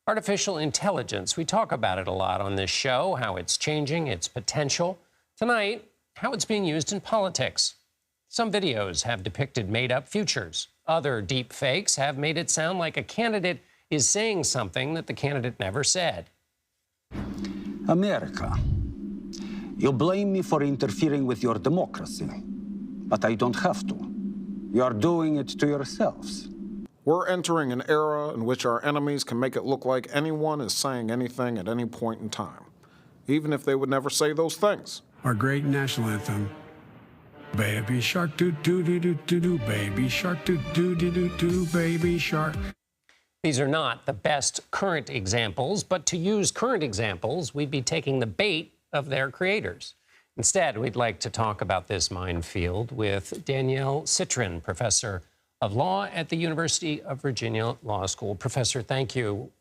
Artificial intelligence. We talk about it a lot on this show, how it's changing, its potential. Tonight, how it's being used in politics. Some videos have depicted made-up futures. Other deep fakes have made it sound like a candidate is saying something that the candidate never said. America, you blame me for interfering with your democracy, but I don't have to. You are doing it to yourselves. We're entering an era in which our enemies can make it look like anyone is saying anything at any point in time, even if they would never say those things. Our great national anthem, Baby Shark do-do-do-do-do, Baby Shark do-do-do-do-do, Baby Shark. These are not the best current examples, but to use current examples, we'd be taking the bait of their creators. Instead, we'd like to talk about this minefield with Danielle Citron, professor of law at the University of Virginia Law School. Professor, thank you.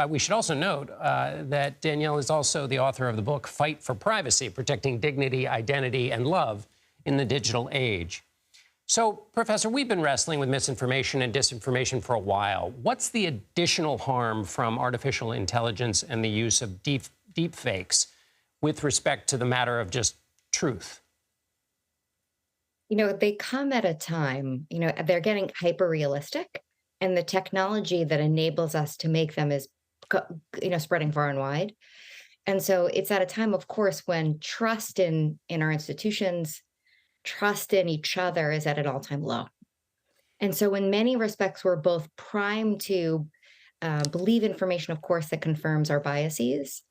We should also note that Danielle is also the author of the book Fight for Privacy, Protecting Dignity, Identity, and Love in the Digital Age. So, Professor, we've been wrestling with misinformation and disinformation for a while. What's the additional harm from artificial intelligence and the use of deep fakes with respect to the matter of just truth? You know, they come at a time, they're getting hyper realistic, and the technology that enables us to make them is, spreading far and wide. And so it's at a time, of course, when trust in our institutions, trust in each other is at an all-time low. And so in many respects, we're both primed to believe information, of course, that confirms our biases.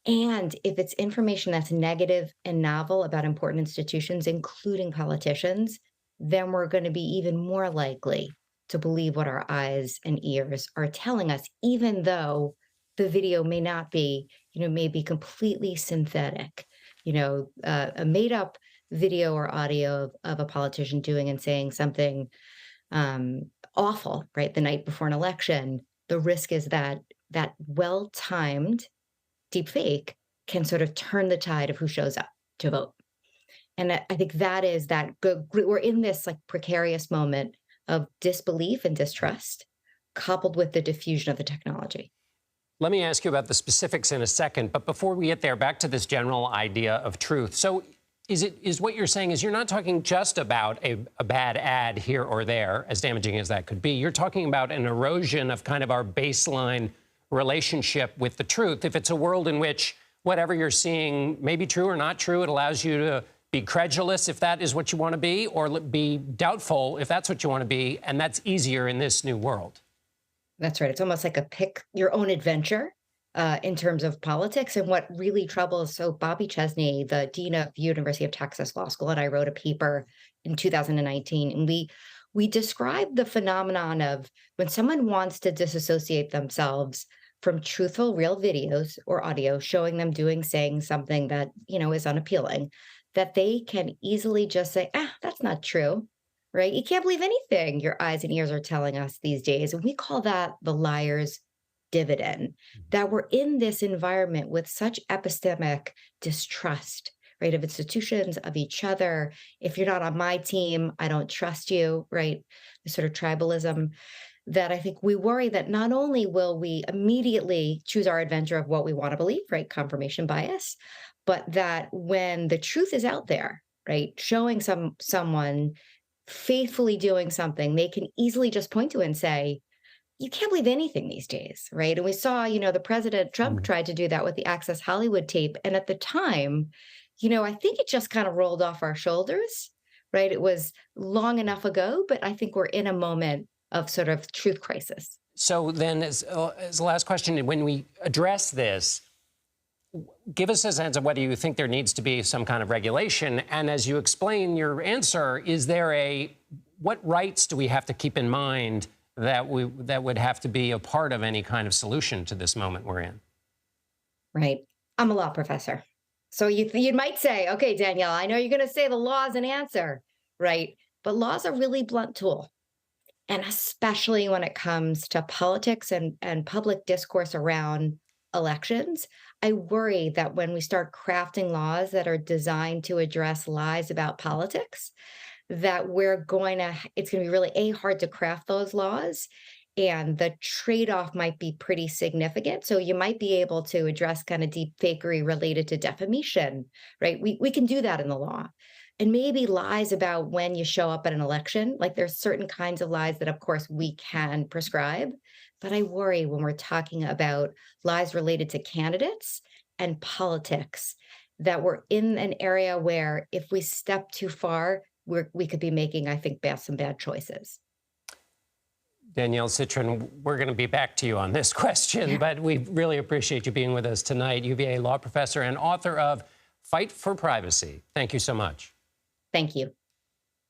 And if it's information that's negative and novel about important institutions, including politicians, then we're going to be even more likely to believe what our eyes and ears are telling us, even though the video may not be, may be completely synthetic. A made-up video or audio of a politician doing and saying something awful, right, the night before an election. The risk is that that well-timed deep fake can sort of turn the tide of who shows up to vote. And I think that is that we're in this like precarious moment of disbelief and distrust coupled with the diffusion of the technology. Let me ask you about the specifics in a second, but before we get there, back to this general idea of truth. So is what you're saying is you're not talking just about a bad ad here or there, as damaging as that could be. You're talking about an erosion of kind of our baseline relationship with the truth. If it's a world in which whatever you're seeing may be true or not true, it allows you to be credulous if that is what you want to be, or be doubtful if that's what you want to be, and that's easier in this new world. That's right. It's almost like a pick your own adventure in terms of politics. And what really troubles, so Bobby Chesney, the dean of University of Texas Law School, and I wrote a paper in 2019, and we described the phenomenon of when someone wants to disassociate themselves from truthful, real videos or audio showing them doing, saying something that, is unappealing, that they can easily just say, that's not true, right? You can't believe anything your eyes and ears are telling us these days. And we call that the liar's dividend, that we're in this environment with such epistemic distrust, right, of institutions, of each other. If you're not on my team, I don't trust you, right? The sort of tribalism that I think we worry that not only will we immediately choose our adventure of what we want to believe, right, confirmation bias, but that when the truth is out there, right, showing someone faithfully doing something, they can easily just point to it and say, you can't believe anything these days, right? And we saw, the President Trump tried to do that with the Access Hollywood tape. And at the time, I think it just kind of rolled off our shoulders, right? It was long enough ago, but I think we're in a moment of sort of truth crisis. So then as the last question, when we address this, give us a sense of whether you think there needs to be some kind of regulation. And as you explain your answer, is there what rights do we have to keep in mind that would have to be a part of any kind of solution to this moment we're in? Right. I'm a law professor. So you might say, okay, Danielle, I know you're going to say the law is an answer, right? But law is a really blunt tool. And especially when it comes to politics and public discourse around elections, I worry that when we start crafting laws that are designed to address lies about politics, that it's going to be really hard to craft those laws, and the trade-off might be pretty significant. So you might be able to address kind of deep fakery related to defamation, right? We can do that in the law. And maybe lies about when you show up at an election, like there's certain kinds of lies that, of course, we can prescribe. But I worry when we're talking about lies related to candidates and politics that we're in an area where if we step too far, we could be making, I think, some bad choices. Danielle Citron, we're going to be back to you on this question, but we really appreciate you being with us tonight. UVA law professor and author of Fight for Privacy. Thank you so much. Thank you.